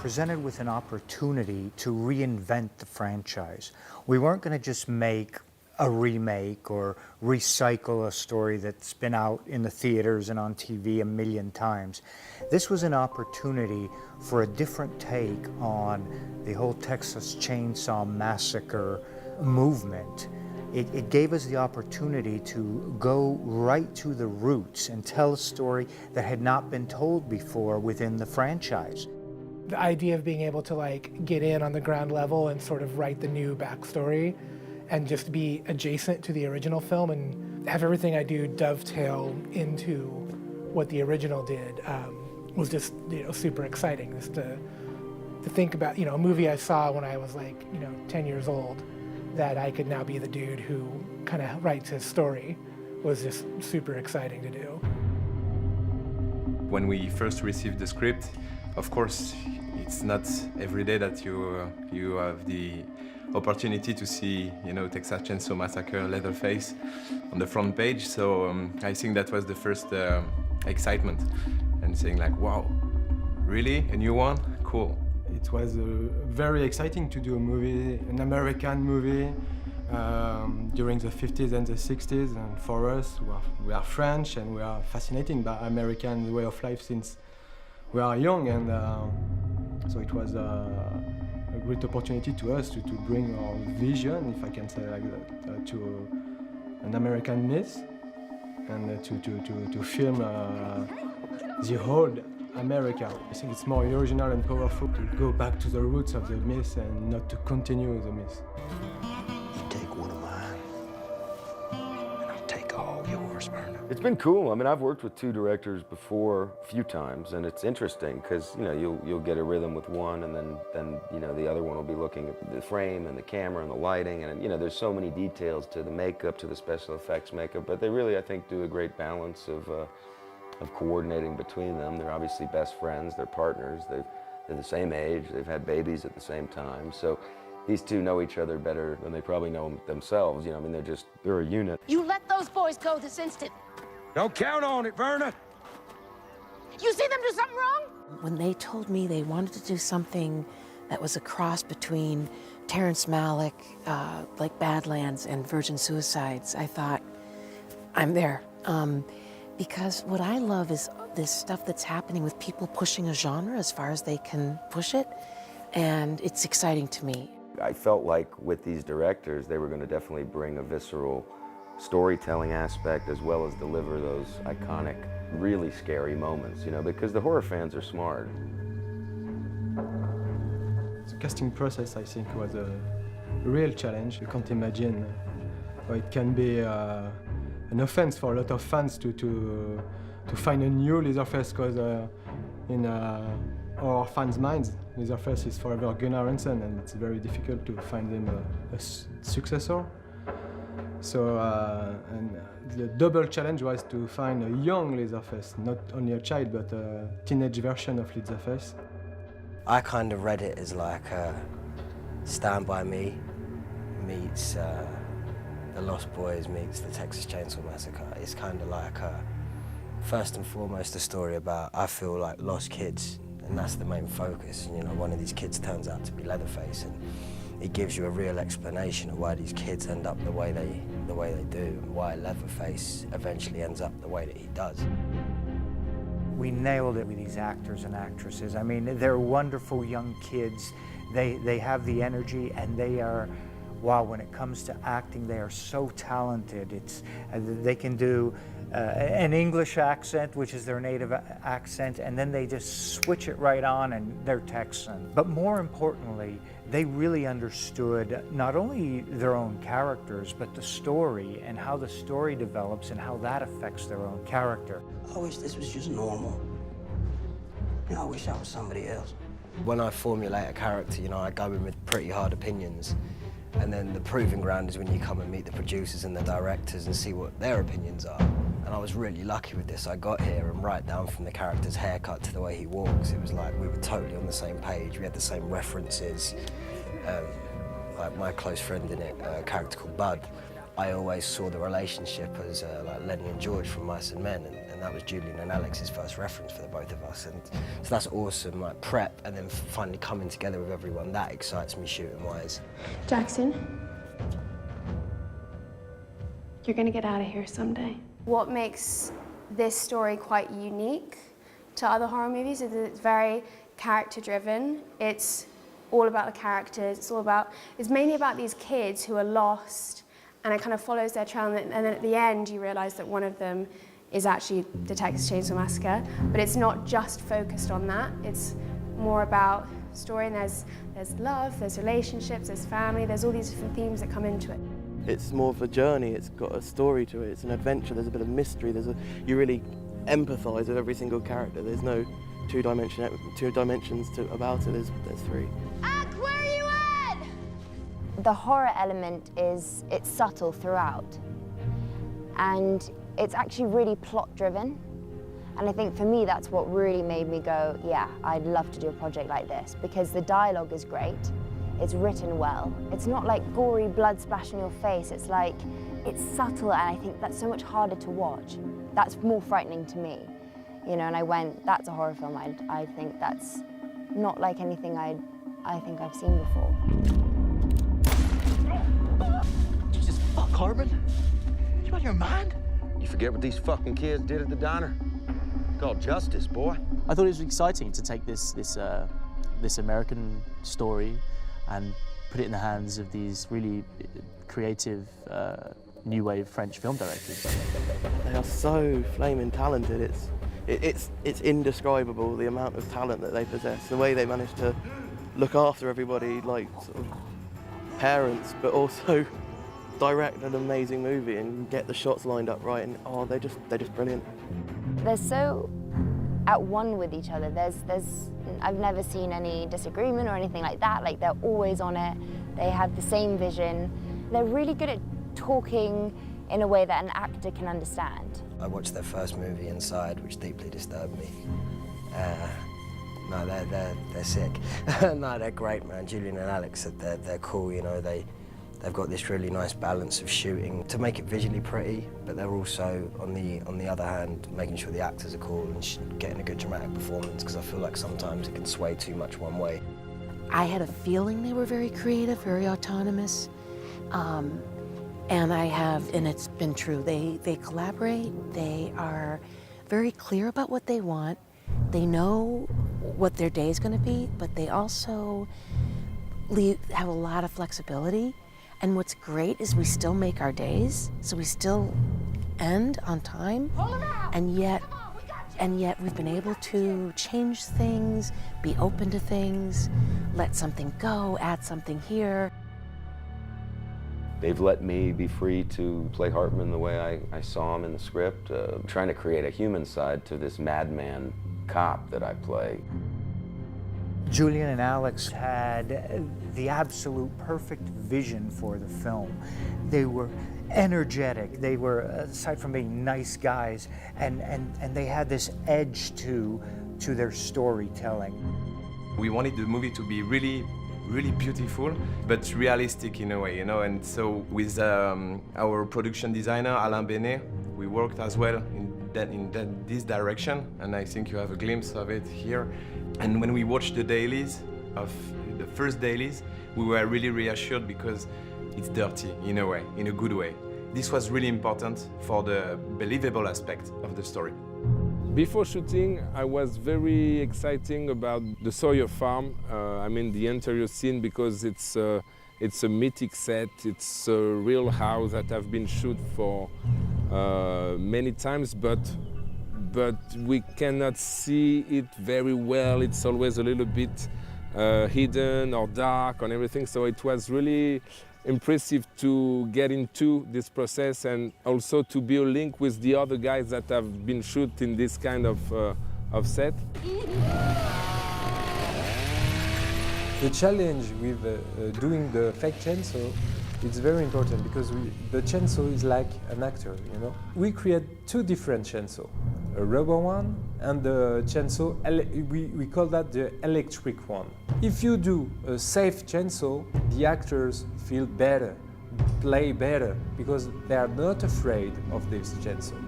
presented with an opportunity to reinvent the franchise. We weren't going to just make a remake or recycle a story that's been out in the theaters and on TV a million times. This was an opportunity for a different take on the whole Texas Chainsaw Massacre movement. It gave us the opportunity to go right to the roots and tell a story that had not been told before within the franchise. The idea of being able to like get in on the ground level and sort of write the new backstory and just be adjacent to the original film and have everything I do dovetail into what the original did was just, you know, super exciting. Just to think about, you know, a movie I saw when I was like, you know, 10 years old, that I could now be the dude who kind of writes his story was just super exciting to do. When we first received the script, of course, it's not every day that you have the opportunity to see, you know, Texas Chainsaw Massacre, Leatherface on the front page. So I think that was the first excitement and saying like, wow, really? A new one? Cool. It was very exciting to do a movie, an American movie, during the 50s and the 60s. And for us, we are French and we are fascinated by American way of life since we are young. And so it was a great opportunity to us to bring our vision, if I can say like that, to an American myth and to film the whole America. I think it's more original and powerful to go back to the roots of the myth and not to continue the myth. You take one of mine, and I'll take all yours, Werner. It's been cool. I mean, I've worked with two directors before a few times, and it's interesting because, you know, you'll get a rhythm with one, and then you know, the other one will be looking at the frame and the camera and the lighting, and you know, there's so many details to the makeup, to the special effects makeup, but they really, I think, do a great balance of coordinating between them. They're obviously best friends, they're partners, they're the same age, they've had babies at the same time. So these two know each other better than they probably know themselves. You know, I mean, they're a unit. You let those boys go this instant. Don't count on it, Werner. You see them do something wrong? When they told me they wanted to do something that was a cross between Terrence Malick, like Badlands and Virgin Suicides, I thought, I'm there. Because what I love is this stuff that's happening with people pushing a genre as far as they can push it, and it's exciting to me. I felt like with these directors, they were going to definitely bring a visceral storytelling aspect as well as deliver those iconic, really scary moments, you know, because the horror fans are smart. The casting process, I think, was a real challenge. You can't imagine how it can be an offense for a lot of fans to find a new Leatherface, because in our fans' minds, Leatherface is forever Gunnar Hansen, and it's very difficult to find him a successor. So, and the double challenge was to find a young Leatherface, not only a child, but a teenage version of Leatherface. I kind of read it as like Stand By Me meets The Lost Boys meets the Texas Chainsaw Massacre. It's kind of like, first and foremost, a story about, I feel like, lost kids, and that's the main focus. You know, one of these kids turns out to be Leatherface, and it gives you a real explanation of why these kids end up the way they do, and why Leatherface eventually ends up the way that he does. We nailed it with these actors and actresses. I mean, they're wonderful young kids. They have the energy, and they are, wow, when it comes to acting, they are so talented. They can do an English accent, which is their native accent, and then they just switch it right on and they're Texan. But more importantly, they really understood not only their own characters, but the story and how the story develops and how that affects their own character. I wish this was just normal. You know, I wish I was somebody else. When I formulate a character, you know, I go in with pretty hard opinions. And then the proving ground is when you come and meet the producers and the directors and see what their opinions are. And I was really lucky with this. I got here and right down from the character's haircut to the way he walks, it was like we were totally on the same page. We had the same references. Like my close friend in it, a character called Bud, I always saw the relationship as like Lenny and George from Mice and Men, and that was Julian and Alex's first reference for the both of us, and so that's awesome, like prep and then finally coming together with everyone. That excites me shooting-wise. Jackson, you're gonna get out of here someday. What makes this story quite unique to other horror movies is that it's very character-driven. It's all about the characters. It's mainly about these kids who are lost, and it kind of follows their trail, and then at the end you realize that one of them is actually the Texas Chainsaw Massacre, but it's not just focused on that. It's more about story, and there's love, there's relationships, there's family, there's all these different themes that come into it. It's more of a journey, it's got a story to it, it's an adventure, there's a bit of mystery, you really empathise with every single character. There's no two dimensions about it, there's three. Ack, where are you at? The horror element it's subtle throughout, and it's actually really plot driven. And I think for me that's what really made me go, yeah, I'd love to do a project like this, because the dialogue is great, it's written well, it's not like gory blood splash in your face, it's like, it's subtle, and I think that's so much harder to watch. That's more frightening to me, you know, and I went, that's a horror film, I think that's not like anything I think I've seen before. Jesus, fuck, Harbin. You out of your mind? You forget what these fucking kids did at the diner? It's called justice, boy. I thought it was exciting to take this American story and put it in the hands of these really creative new wave French film directors. They are so flaming talented. It's indescribable, the amount of talent that they possess, the way they manage to look after everybody like sort of parents, but also direct an amazing movie and get the shots lined up right, and they're just brilliant. They're so at one with each other. I've never seen any disagreement or anything like that. Like, they're always on it. They have the same vision. They're really good at talking in a way that an actor can understand. I watched their first movie, Inside, which deeply disturbed me. No, they're sick. No, they're great, man. Julian and Alex, they're cool, you know. They've got this really nice balance of shooting to make it visually pretty, but they're also, on the other hand, making sure the actors are cool and getting a good dramatic performance, because I feel like sometimes it can sway too much one way. I had a feeling they were very creative, very autonomous, and it's been true. They collaborate, they are very clear about what they want, they know what their day is going to be, but they also have a lot of flexibility. And what's great is we still make our days, so we still end on time, and yet we've been able to change things, be open to things, let something go, add something here. They've let me be free to play Hartman the way I saw him in the script, trying to create a human side to this madman cop that I play. Julian and Alex had the absolute perfect vision for the film. They were energetic. They were, aside from being nice guys, and they had this edge to their storytelling. We wanted the movie to be really beautiful, but realistic in a way, you know. And so with our production designer, Alain Benet, we worked as well in this direction, and I think you have a glimpse of it here. And when we watched the dailies, the first dailies, we were really reassured because it's dirty in a way, in a good way. This was really important for the believable aspect of the story. Before shooting, I was very excited about the Sawyer farm. I mean the interior scene, because it's a mythic set. It's a real house that have been shot for many times, but we cannot see it very well. It's always a little bit hidden or dark and everything. So it was really impressive to get into this process, and also to be a link with the other guys that have been shot in this kind of set. The challenge with doing the fake chainsaw, it's very important, because the chainsaw is like an actor, you know. We create two different chainsaws, a rubber one and the chainsaw, we call that the electric one. If you do a safe chainsaw, the actors feel better, play better, because they are not afraid of this chainsaw.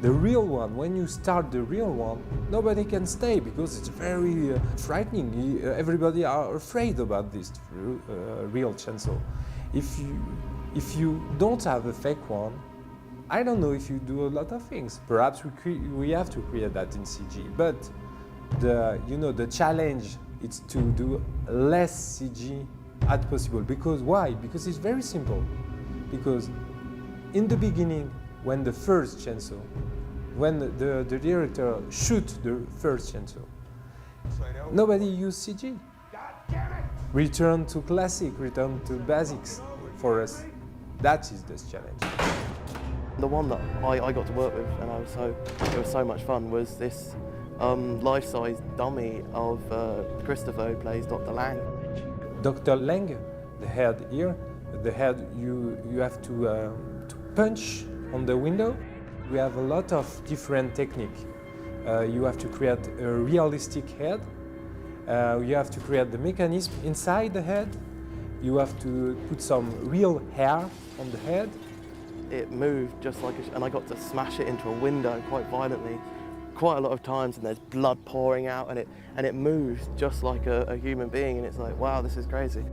The real one, when you start the real one, nobody can stay because it's very frightening. Everybody are afraid about this real chainsaw. If you don't have a fake one, I don't know if you do a lot of things. Perhaps we have to create that in CG, but the challenge is to do less CG as possible. Because why? Because it's very simple. Because in the beginning, when the first chainsaw, when the director shoot the first chainsaw, nobody used CG. Return to classic, return to basics for us. That is the challenge. The one that I got to work with, and it was so much fun, was this life-size dummy of Christopher, who plays Dr. Lang. Dr. Lang, the head here, the head you have to punch on the window. We have a lot of different techniques. You have to create a realistic head. You have to create the mechanism inside the head. You have to put some real hair on the head. It moved just like and I got to smash it into a window quite violently, quite a lot of times, and there's blood pouring out, and it moves just like a human being, and it's like, wow, this is crazy.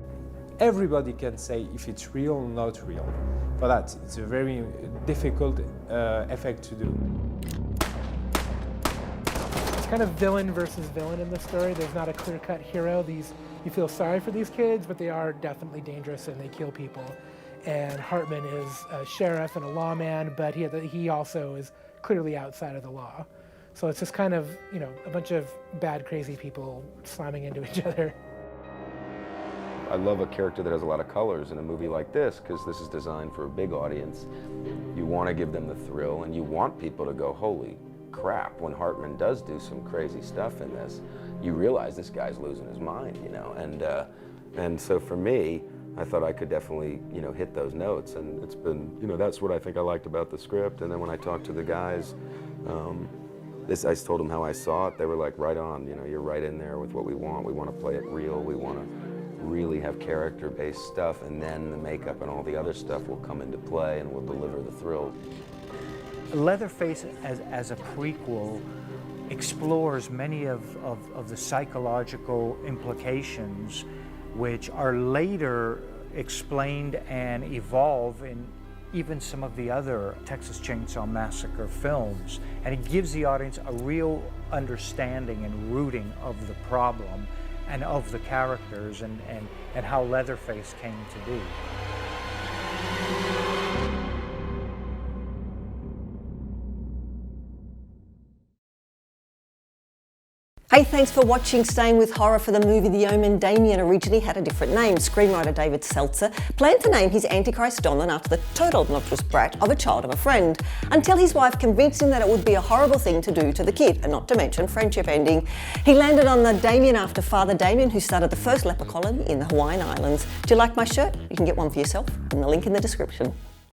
Everybody can say if it's real or not real. For that, it's a very difficult effect to do. It's kind of villain versus villain in the story. There's not a clear-cut hero. You feel sorry for these kids, but they are definitely dangerous and they kill people. And Hartman is a sheriff and a lawman, but he also is clearly outside of the law. So it's just kind of, a bunch of bad, crazy people slamming into each other. I love a character that has a lot of colors in a movie like this, because this is designed for a big audience. You want to give them the thrill, and you want people to go, holy crap, when Hartman does do some crazy stuff in this, you realize this guy's losing his mind, and so for me, I thought I could definitely, hit those notes, and it's been, that's what I think I liked about the script. And then when I talked to the guys, I told them how I saw it. They were like, right on, you're right in there with what we want. We want to play it real. We want to really have character-based stuff, and then the makeup and all the other stuff will come into play and will deliver the thrill. Leatherface as a prequel explores many of the psychological implications which are later explained and evolve in even some of the other Texas Chainsaw Massacre films. And it gives the audience a real understanding and rooting of the problem and of the characters and how Leatherface came to be. Hey, thanks for watching Staying with Horror. For the movie The Omen, Damien originally had a different name. Screenwriter David Seltzer planned to name his Antichrist Donlan after the total obnoxious brat of a child of a friend, until his wife convinced him that it would be a horrible thing to do to the kid, and not to mention friendship ending. He landed on the Damien after Father Damien, who started the first leper colony in the Hawaiian Islands. Do you like my shirt? You can get one for yourself in the link in the description.